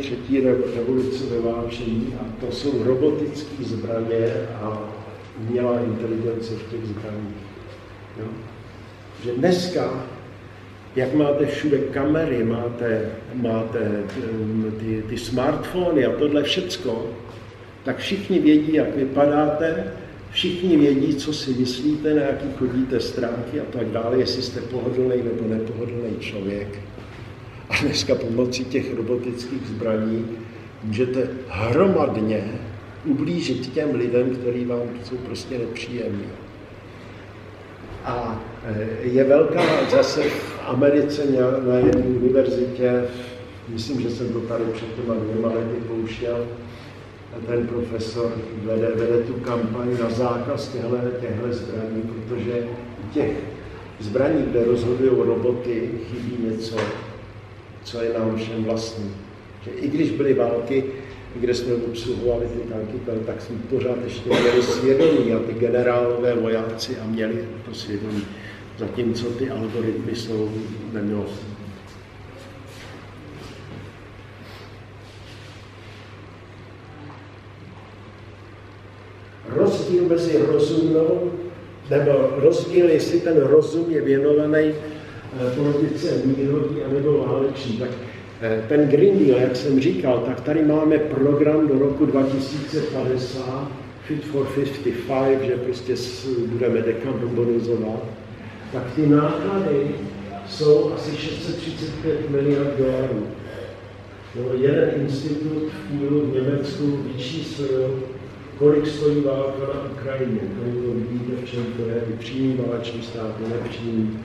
třetí revoluce ve válčení a to jsou robotické zbraně a umělá inteligence v těch zbraních. Jo? Že dneska, jak máte všude kamery, máte ty smartfony a tohle všecko, tak všichni vědí, jak vypadáte, všichni vědí, co si myslíte, na jaký chodíte stránky a tak dále, jestli jste pohodlný nebo nepohodlný člověk. A dneska pomocí těch robotických zbraní můžete hromadně ublížit těm lidem, kteří vám jsou prostě nepříjemní. A je velká zase v Americe na jedné univerzitě, myslím, že jsem to tady před těma 2 lety pouštěl, ten profesor vede tu kampaň na zákaz těchto zbraní, protože těch zbraní, kde rozhodují roboty, chybí něco, co je nám všem vlastní. Že i když byly války, kde jsme obsluhovali ty tanky, tak jsme pořád ještě měli svědomí a ty generálové vojáci a měli to svědomí, zatímco ty algoritmy jsou nemilostné. Rozdíl mezi rozumnou, nebo rozdíl, jestli ten rozum je věnovaný politice mírový anebo válečný, tak ten Green Deal, jak jsem říkal, tak tady máme program do roku 2050, Fit for 55, že prostě budeme dekarbonizovat, tak ty náklady jsou asi 635 miliard dolarů. No, jeden institut v Kielu v Německu vyčíslil, kolik stojí válka na Ukrajině. To vidíte, v čem to je, i přímý válečný stát, nepřímý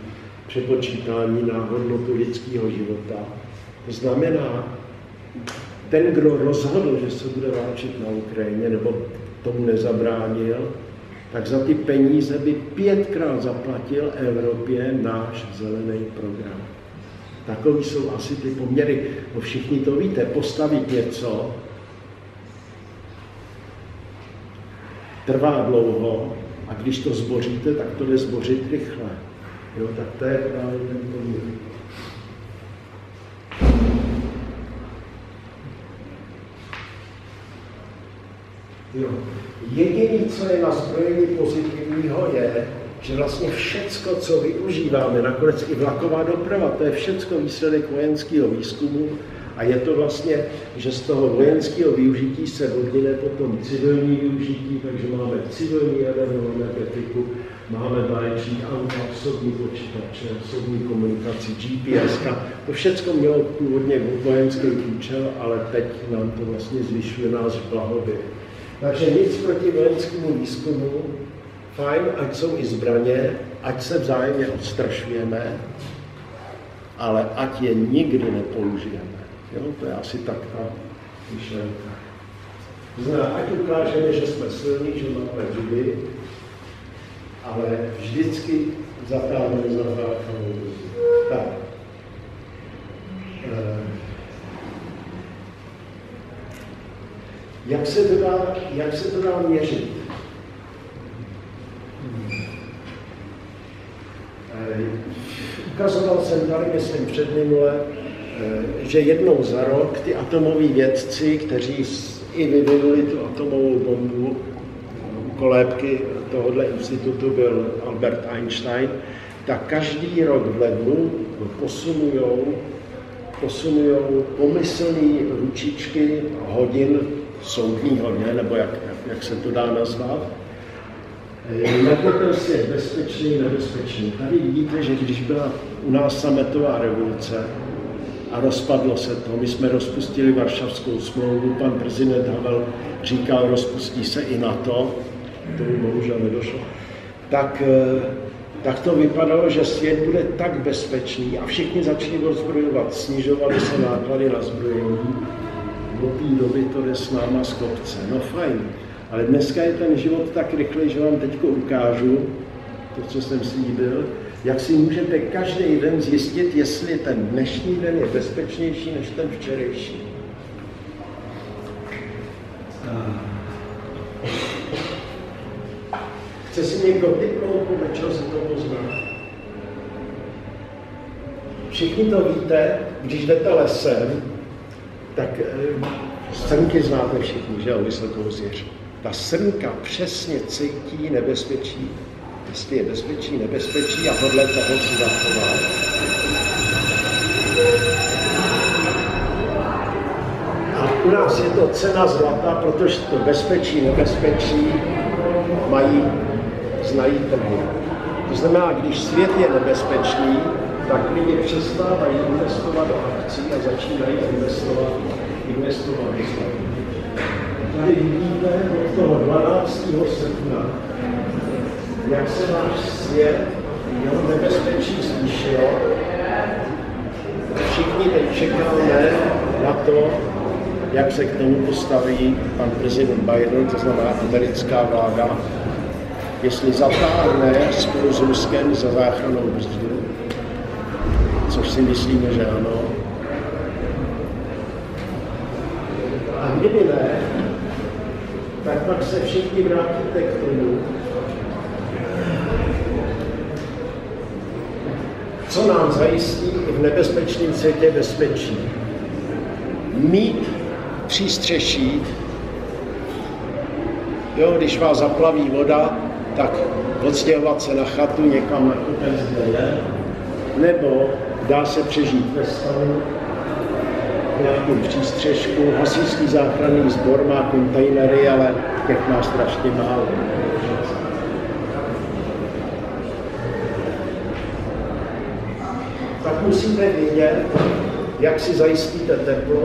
přepočítání na hodnotu lidského života. To znamená, ten, kdo rozhodl, že se bude válčit na Ukrajině, nebo tomu nezabránil, tak za ty peníze by 5krát zaplatil Evropě náš zelený program. Takový jsou asi ty poměry. No všichni to víte, postavit něco trvá dlouho a když to zboříte, tak to jde zbořit rychle. Jo, tak to je právě ten poměr. Jo. Jediné, co je na zbrojení pozitivního, je, že vlastně všecko, co využíváme, nakonec i vlaková doprava, to je všecko výsledek vojenského výzkumu a je to vlastně, že z toho vojenského využití se oddělí potom civilní využití, takže máme civilní jadernou energetiku, máme báječní auta, osobní počítače, osobní komunikaci, GPS, to všecko mělo původně vojenský účel, ale teď nám to vlastně zvyšuje náš blahobyt. Takže nic proti vojenskému výzkumu, fajn, ať jsou i zbraně, ať se vzájemně odstrašujeme, ale ať je nikdy nepoužijeme. Jo? To je asi tak ta myšlenka. Znamená, ať ukážeme, že jsme silní, že máme zuby, ale vždycky zatáhneme za záchranou. Tak. Jak se to dá měřit? Ukazoval jsem tady, myslím předminule, že jednou za rok ty atomoví vědci, kteří i vyvinuli tu atomovou bombu, kolébky tohoto institutu byl Albert Einstein, tak každý rok v lednu posunujou pomyslné ručičky hodin soudního dne, nebo jak se to dá nazvat. Nakonec je bezpečný, nebezpečný. Tady vidíte, že když byla u nás sametová revoluce a rozpadlo se to, my jsme rozpustili Varšavskou smlouvu, pan prezident Havel říkal, rozpustí se i NATO, to by bohužel nedošlo, tak to vypadalo, že svět bude tak bezpečný a všichni začali ozbrojovat, snižovaly se náklady na zbrojení. Od té doby to jde s náma z kopce. No fajn, ale dneska je ten život tak rychlý, že vám teď ukážu to, co jsem slíbil, jak si můžete každý den zjistit, jestli ten dnešní den je bezpečnější než ten včerejší. Chce si někdo typnout, podle čeho se to pozná? Všichni to víte, když jdete lesem, Tak srnky znáte všichni, že jo, vysokou zvěř. Ta srnka přesně cítí nebezpečí, jestli je nebezpečí a podle toho si zachová. A u nás je to cena zlata, protože to nebezpečí znají trhy. To znamená, když svět je nebezpečný, tak lidi přestávají investovat do akcí a začínají investovat do zlata. Tady vidíte od toho 12. srpna, jak se náš svět, jeho nebezpečí zvýšilo. Všichni teď čekáme na to, jak se k tomu postaví pan prezident Biden, to znamená americká vláda, jestli zatáhne spolu s Ruskem za záchrannou brzdu, což si myslíme, že ano. A kdyby ne, tak pak se všichni vrátíte k tomu, co nám zajistí i v nebezpečném světě bezpečí. Mít přístřeší, jo, když vás zaplaví voda, tak odstěhovat se na chatu někam na kopec, kde je, nebo dá se přežít ve stanu, nějakou přístřežku. Hasičský záchranný sbor má kontejnery, ale těch má strašně málo. Tak musíte vědět, jak si zajistíte teplo.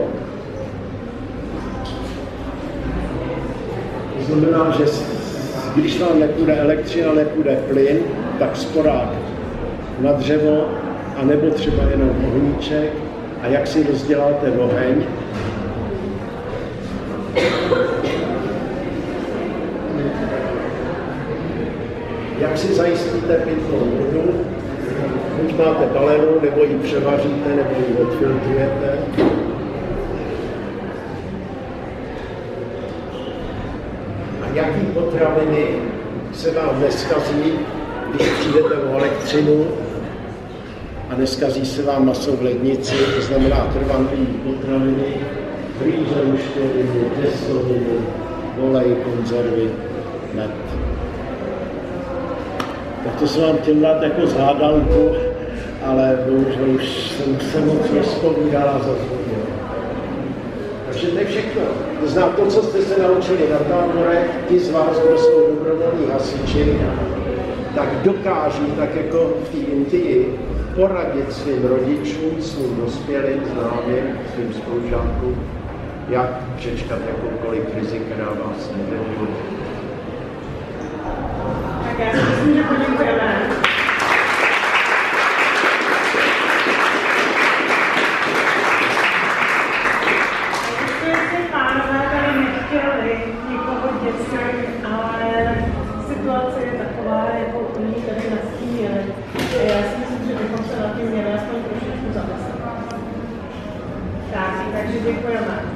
To znamená, že když vám nepůjde elektřina, nepůjde plyn, tak sporák na dřevo, anebo třeba jenom ohníček. A jak si rozděláte oheň? Jak si zajistíte pitnou vodu? Buď máte balenu, nebo ji převaříte, nebo ji odfiltrujete. A jaký potraviny se vám neskazí, když přijdete o elektřinu a neskazí se vám maso v lednici, to znamená trvanlivé potraviny, rýže, ruškoviny, těstoviny, olej, konzervy, med. Tak to jsem vám chtěl dát jako zhádanku, ale bohužel už jsem se moc rozpovídal a zazvodil. Takže to je všechno. To znamená to, co jste se naučili na táborech, ti z vás, kdo jsou dobrovolní hasiči, tak dokáží, tak jako v té Indii, poradit svým rodičům, svým dospělým, známým, svým spolužákům, jak přečkat jakoukoliv krizi, která vás nevěří. Tak já si myslím, že poděkujeme. Pánové tady nechtěli nikoho dětský, ale situace je taková, jako oni tady nastínili. Já si myslím, že bychom se na tím měli aspoň trošičku zamyslet. Tak, takže děkujeme.